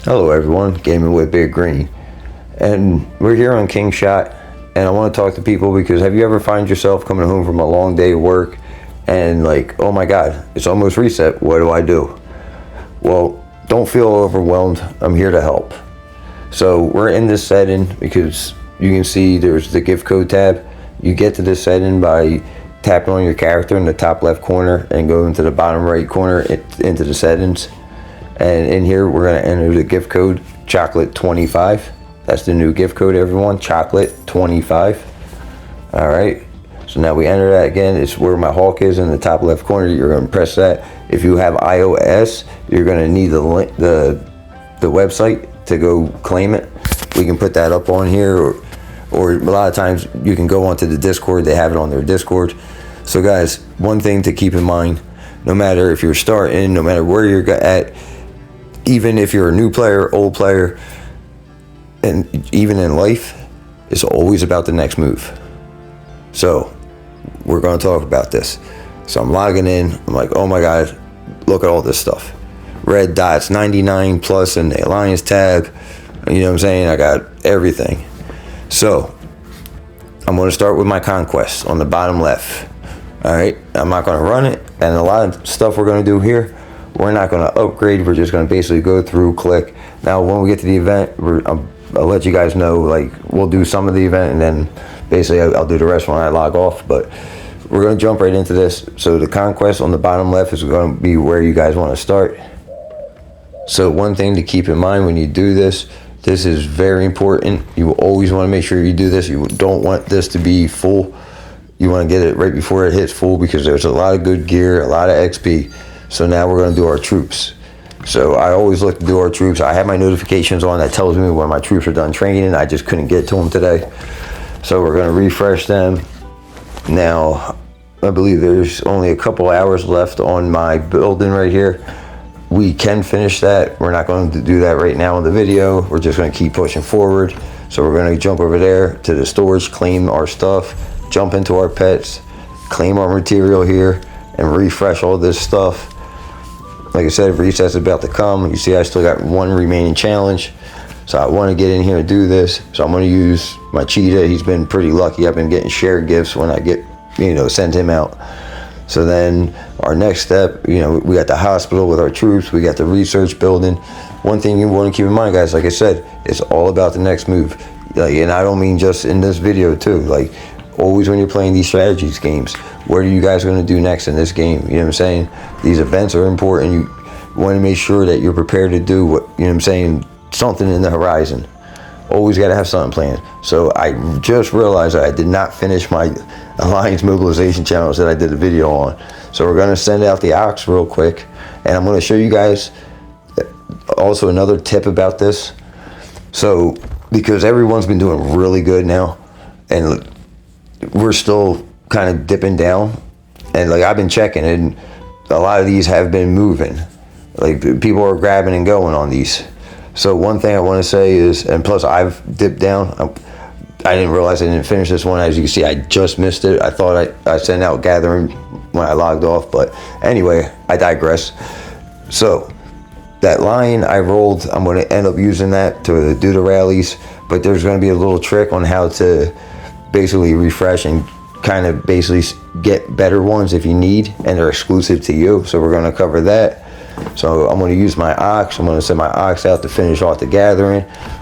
Hello everyone, Gaming with Big Green. And we're here on King Shot, and I want to talk to people because have you ever find yourself coming home from a long day of work and like, oh my god, it's almost reset, what do I do? Well, don't feel overwhelmed, I'm here to help. So we're in this setting because you can see there's the gift code tab. You get to this setting by tapping on your character in the top left corner and go into the bottom right corner into the settings. And in here, we're going to enter the gift code, chocolate25. That's the new gift code, everyone, chocolate25. All right. So now we enter that again. It's where my Hawk is in the top left corner. You're going to press that. If you have iOS, you're going to need the link, the website to go claim it. We can put that up on here, or a lot of times you can go onto the Discord. They have it on their Discord. So guys, one thing to keep in mind, no matter if you're starting, no matter where you're at, even if you're a new player, old player, and even in life, it's always about the next move. So we're going to talk about this. So I'm logging in. I'm like, oh my God, look at all this stuff. Red dots, 99 plus in the Alliance tab. You know what I'm saying? I got everything. So I'm going to start with my conquest on the bottom left. All right. I'm not going to run it. And a lot of stuff we're going to do here, we're not going to upgrade. We're just going to basically go through, click. Now, when we get to the event, I'll let you guys know, like, we'll do some of the event and then basically I'll do the rest when I log off. But we're going to jump right into this. So the conquest on the bottom left is going to be where you guys want to start. So one thing to keep in mind when you do this is very important. You always want to make sure you do this. You don't want this to be full. You want to get it right before it hits full because there's a lot of good gear, a lot of XP. So now we're going to do our troops. So I always look to do our troops. I have my notifications on that tells me when my troops are done training. I just couldn't get to them today. So we're going to refresh them. Now, I believe there's only a couple hours left on my building right here. We can finish that. We're not going to do that right now in the video. We're just going to keep pushing forward. So we're going to jump over there to the storage, claim our stuff, jump into our pets, claim our material here, and refresh all this stuff. Like I said, reset's about to come. You see I still got one remaining challenge. So I want to get in here and do this. So I'm going to use my cheetah. He's been pretty lucky. I've been getting shared gifts when I get, send him out. So then our next step, we got the hospital with our troops. We got the research building. One thing you want to keep in mind, guys, like I said, it's all about the next move. And I don't mean just in this video too. Like always when you're playing these strategies games, what are you guys going to do next in this game? You know what I'm saying? These events are important. You want to make sure that you're prepared to do what, something in the horizon. Always got to have something planned. So I just realized that I did not finish my Alliance mobilization challenge that I did a video on. So we're going to send out the Ox real quick. And I'm going to show you guys also another tip about this. So because everyone's been doing really good now and we're still kind of dipping down, and like I've been checking and a lot of these have been moving. Like people are grabbing and going on these. So one thing I want to say is, and plus I've dipped down. I didn't realize I didn't finish this one. As you can see, I just missed it. I thought I sent out gathering when I logged off, but anyway, I digress. So that line I rolled, I'm going to end up using that to do the rallies, but there's going to be a little trick on how to basically refresh and kind of basically get better ones if you need, and they're exclusive to you. So we're going to cover that. So I'm going to use my Ox. I'm going to send my Ox out to finish off the gathering.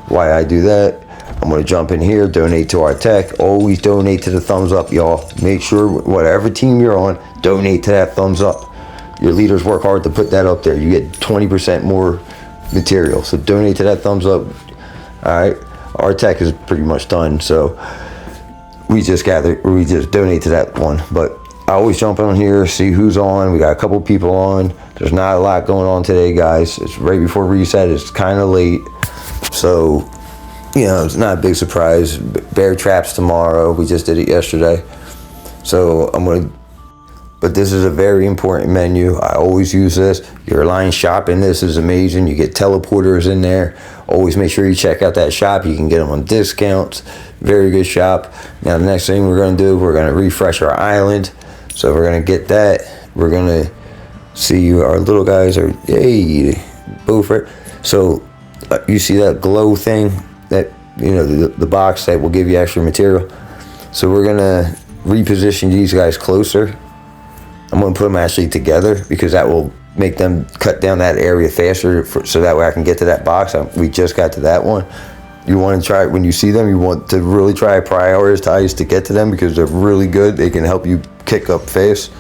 Why I do that, I'm going to jump in here, donate to our tech. Always donate to the thumbs up, y'all. Make sure whatever team you're on, donate to that thumbs up. Your leaders work hard to put that up there. You get 20% more material. So donate to that thumbs up. All right. Our tech is pretty much done. So we just donate to that one. But I always jump on here, see who's on. We got a couple people on. There's not a lot going on today, guys. It's right before reset. It's kind of late. So, it's not a big surprise. Bear traps tomorrow. We just did it yesterday. So but this is a very important menu. I always use this. Your Alliance shop in this is amazing. You get teleporters in there. Always make sure you check out that shop. You can get them on discounts. Very good shop. Now, the next thing we're going to do, we're going to refresh our island. So we're going to get that. We're going to see our little guys are, hey, Beaufort. So You see that glow thing, that, you know, the box that will give you extra material. So we're gonna reposition these guys closer. I'm gonna put them actually together because that will make them cut down that area faster, so that way I can get to that box. We just got to that one. You want to try, when you see them, you want to really try to prioritize to get to them because they're really good. They can help you kick up fast.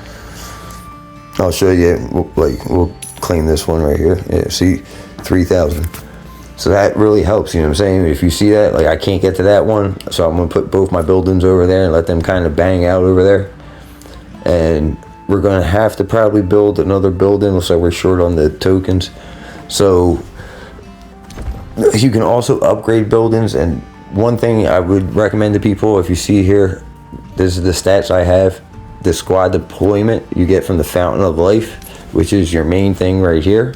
I'll show you, we'll clean this one right here. Yeah, see, 3,000. So that really helps, you know what I'm saying? If you see that, like I can't get to that one, so I'm gonna put both my buildings over there and let them kind of bang out over there. And we're gonna have to probably build another building, looks like we're short on the tokens. So you can also upgrade buildings, and one thing I would recommend to people, if you see here, this is the stats I have. The squad deployment you get from the Fountain of Life, which is your main thing right here.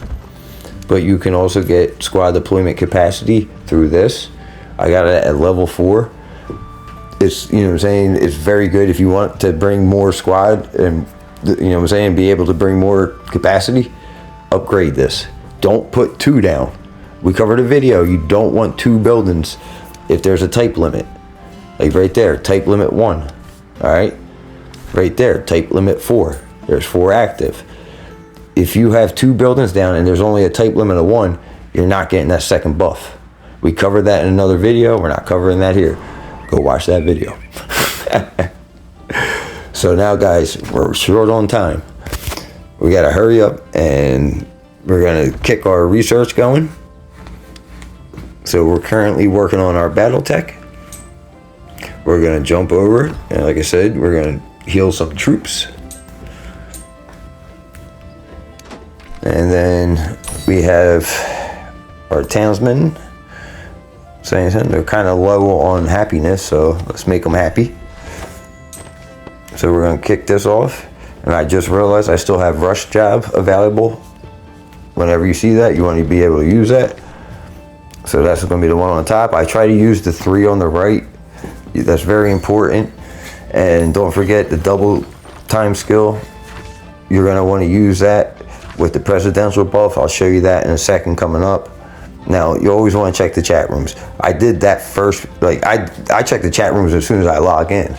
But you can also get squad deployment capacity through this. I got it at level 4. It's, you know what I'm saying, it's very good if you want to bring more squad and, you know what I'm saying, be able to bring more capacity. Upgrade this. Don't put 2 down. We covered a video, you don't want 2 buildings if there's a type limit. Like right there, type limit 1. All right, right there, type limit 4. There's 4 active. If you have 2 buildings down and there's only a type limit of 1, you're not getting that second buff. We covered that in another video. We're not covering that here. Go watch that video. So now, guys, we're short on time. We got to hurry up, and we're going to kick our research going. So we're currently working on our battle tech. We're going to jump over, and like I said, we're going to heal some troops. And then we have our townsmen saying something. They're kind of low on happiness, so let's make them happy. So we're going to kick this off. And I just realized I still have rush job available. Whenever you see that, you want to be able to use that. So that's going to be the one on top. I try to use the 3 on the right. That's very important. And don't forget the double time skill. You're going to want to use that with the presidential buff. I'll show you that in a second coming up. Now, you always want to check the chat rooms. I did that first, like I check the chat rooms as soon as I log in.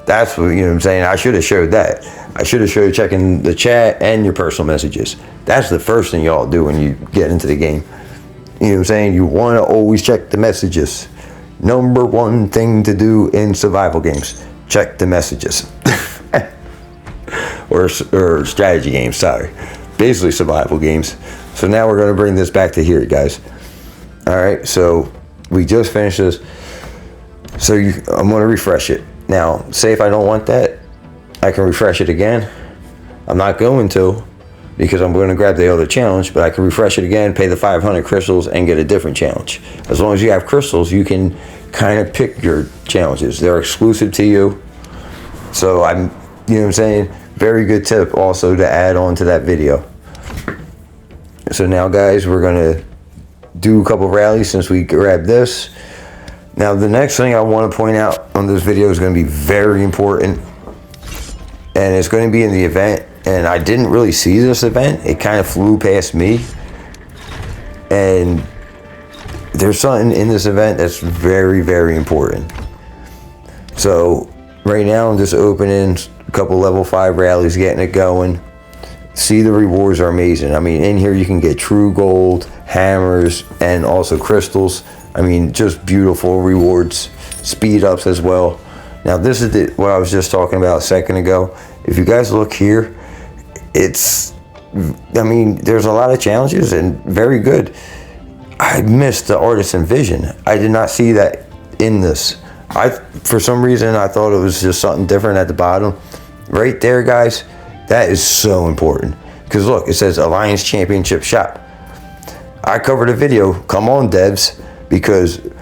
That's what, you know what I'm saying? I should have showed that. I should have showed checking the chat and your personal messages. That's the first thing y'all do when you get into the game. You know what I'm saying? You want to always check the messages. Number 1 thing to do in survival games, check the messages. or strategy games, sorry. Basically survival games. So now we're going to bring this back to here, guys. All right, so we just finished this. So I'm going to refresh it. Now, say if I don't want that, I can refresh it again. I'm not going to, because I'm going to grab the other challenge, but I can refresh it again, pay the 500 crystals, and get a different challenge. As long as you have crystals, you can kind of pick your challenges. They're exclusive to you. So you know what I'm saying? Very good tip also to add on to that video. So now, guys, we're going to do a couple rallies since we grabbed this. Now, the next thing I want to point out on this video is going to be very important. And it's going to be in the event. And I didn't really see this event. It kind of flew past me. And there's something in this event that's very, very important. So right now I'm just opening a couple level 5 rallies, getting it going. See, the rewards are amazing. I mean, in here you can get true gold, hammers, and also crystals. I mean, just beautiful rewards, speed ups as well. Now this is what I was just talking about a second ago. If you guys look here, I mean, there's a lot of challenges and very good. I missed the artisan vision. I did not see that in this. For some reason, I thought it was just something different at the bottom. Right there, guys, that is so important. Because look, it says Alliance Championship Shop. I covered a video, come on devs, because it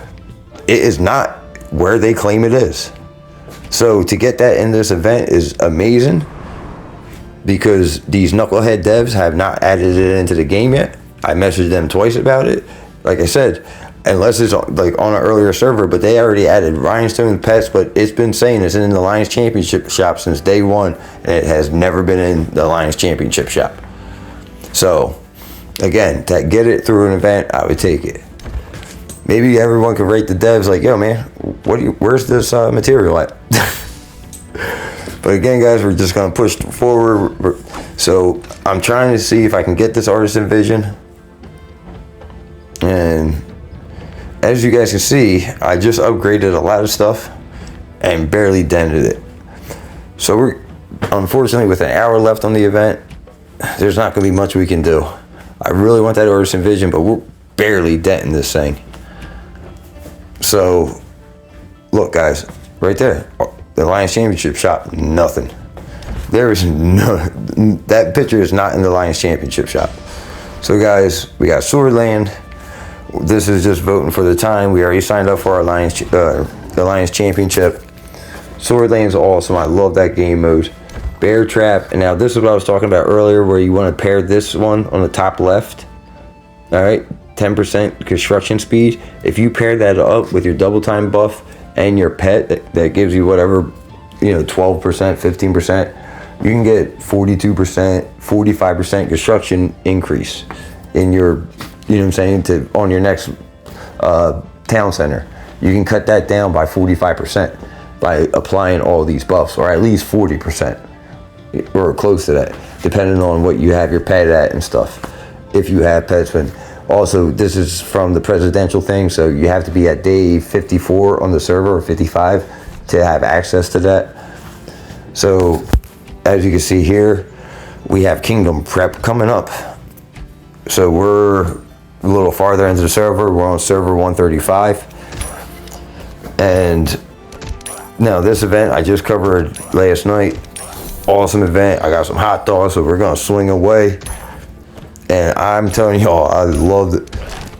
is not where they claim it is. So to get that in this event is amazing, because these knucklehead devs have not added it into the game yet. I messaged them twice about it. Like I said, unless it's like on an earlier server, but they already added Rhinestone Pets, but it's been saying it's in the Alliance Championship Shop since day one, and it has never been in the Alliance Championship Shop. So again, to get it through an event, I would take it. maybe everyone could rate the devs like, yo, man, where's this material at? But again, guys, we're just gonna push forward. So I'm trying to see if I can get this Artisan Vision. And as you guys can see, I just upgraded a lot of stuff and barely dented it. So we're, unfortunately, with an hour left on the event, there's not gonna be much we can do. I really want that Artisan Vision, but we're barely denting this thing. So, look, guys, right there, the Lions Championship shop, nothing. There is no, that picture is not in the Lions Championship shop. So, guys, we got Swordland. This is just voting for the time. We already signed up for our the Lions Championship. Swordland's awesome. I love that game mode. Bear Trap, and now this is what I was talking about earlier, where you want to pair this one on the top left. All right, 10% construction speed. If you pair that up with your double time buff and your pet, that gives you whatever, 12%, 15%, you can get 42%, 45% construction increase in your, on your next town center. You can cut that down by 45% by applying all these buffs, or at least 40%, or close to that, depending on what you have your pet at and stuff. If you have pets, but also this is from the presidential thing, so you have to be at day 54 on the server, or 55, to have access to that. So as you can see here, we have Kingdom Prep coming up. So we're a little farther into the server. We're on server 135. And now this event I just covered last night. Awesome event. I got some hot dogs, so we're gonna swing away. And I'm telling y'all, I love it.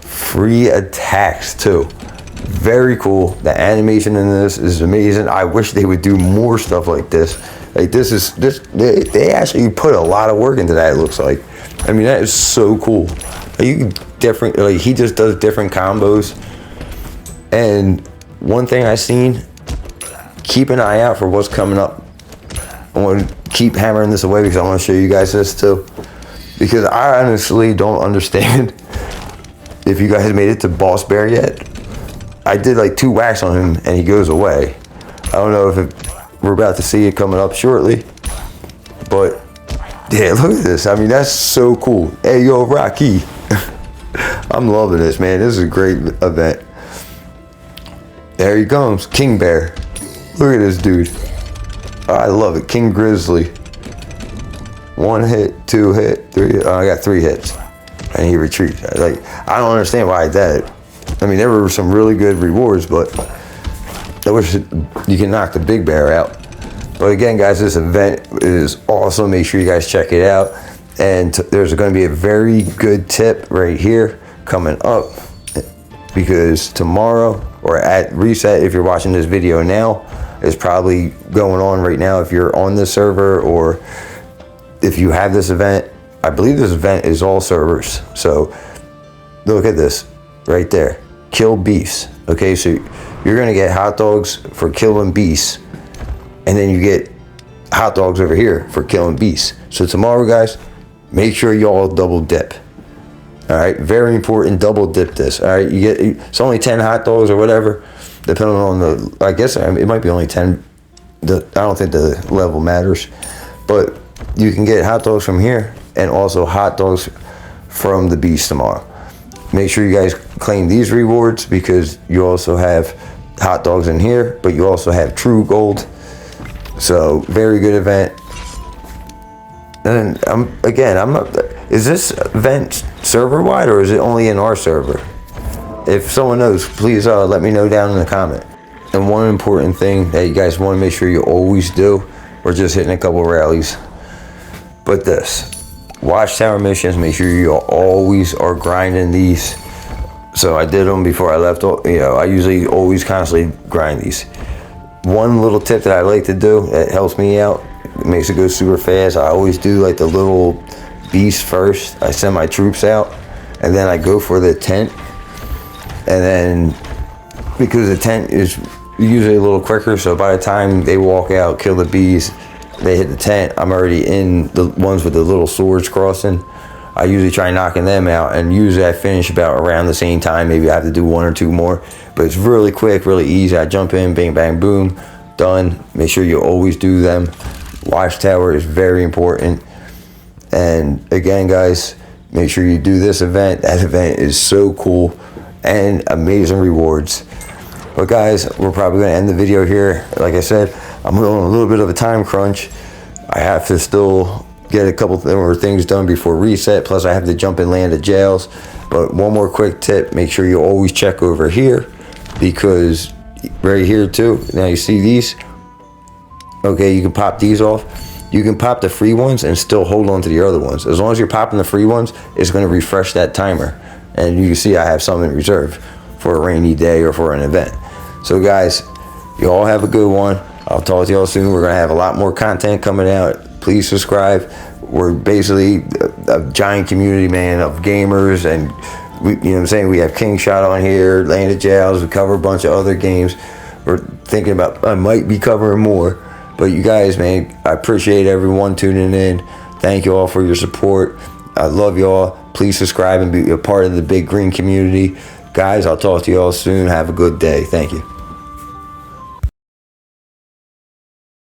Free attacks too. Very cool. The animation in this is amazing. I wish they would do more stuff like this. Like they actually put a lot of work into that, it looks like. I mean, that is so cool. Like he just does different combos. And one thing I seen, keep an eye out for what's coming up. I want to keep hammering this away because I want to show you guys this too. Because I honestly don't understand if you guys made it to Boss Bear yet. I did like 2 whacks on him and he goes away. I don't know if we're about to see it coming up shortly. But yeah, look at this. I mean, that's so cool. Hey, yo, Rocky. I'm loving this, man. This is a great event. There he comes, King Bear. Look at this dude. I love it. King Grizzly. 1 hit, 2 hit, 3. I got 3 hits, and he retreats. Like, I don't understand why I did it. I mean, there were some really good rewards, but I wish you can knock the big bear out. But again, guys, this event is awesome. Make sure you guys check it out. And there's going to be a very good tip right here coming up, because tomorrow, or at reset, if you're watching this video now, is probably going on right now if you're on this server, or if you have this event. I believe this event is all servers. So look at this right there. Kill beasts. Okay, so you're gonna get hot dogs for killing beasts, and then you get hot dogs over here for killing beasts. So tomorrow, guys, make sure you all double dip. All right, very important, double dip this. All right, it's only 10 hot dogs or whatever, depending on the, I guess it might be only 10. I don't think the level matters, but you can get hot dogs from here and also hot dogs from the beast tomorrow. Make sure you guys claim these rewards, because you also have hot dogs in here, but you also have true gold. So very good event. And I'm not, is this event server wide, or is it only in our server? If someone knows, please let me know down in the comment. And one important thing that you guys want to make sure you always do, we're just hitting a couple rallies, but this watchtower missions, make sure you always are grinding these. So I did them before I left. I usually always constantly grind these. One little tip that I like to do that helps me out, it makes it go super fast. I always do like the little beast first. I send my troops out, and then I go for the tent. And then, because the tent is usually a little quicker, so by the time they walk out, kill the bees, they hit the tent, I'm already in the ones with the little swords crossing. I usually try knocking them out, and usually I finish about around the same time. Maybe I have to do 1 or 2 more, but it's really quick, really easy. I jump in, bang, bang, boom, done. Make sure you always do them. Watchtower is very important. And again, guys, make sure you do this event. That event is so cool and amazing rewards. But guys, we're probably going to end the video here. Like I said, I'm on a little bit of a time crunch. I have to still get a couple more things done before reset. Plus, I have to jump and land at jails. But one more quick tip: make sure you always check over here, because right here too. Now you see these. Okay, you can pop these off. You can pop the free ones and still hold on to the other ones. As long as you're popping the free ones, it's going to refresh that timer. And you can see I have some in reserve for a rainy day or for an event. So guys, you all have a good one. I'll talk to y'all soon. We're going to have a lot more content coming out. Please subscribe. We're basically a giant community, man, of gamers, and we, you know what I'm saying, we have King Shot on here, Land of Jails. We cover a bunch of other games. We're thinking about, I might be covering more. But you guys, man, I appreciate everyone tuning in. Thank you all for your support. I love y'all. Please subscribe and be a part of the Big Green community. Guys, I'll talk to you all soon. Have a good day. Thank you.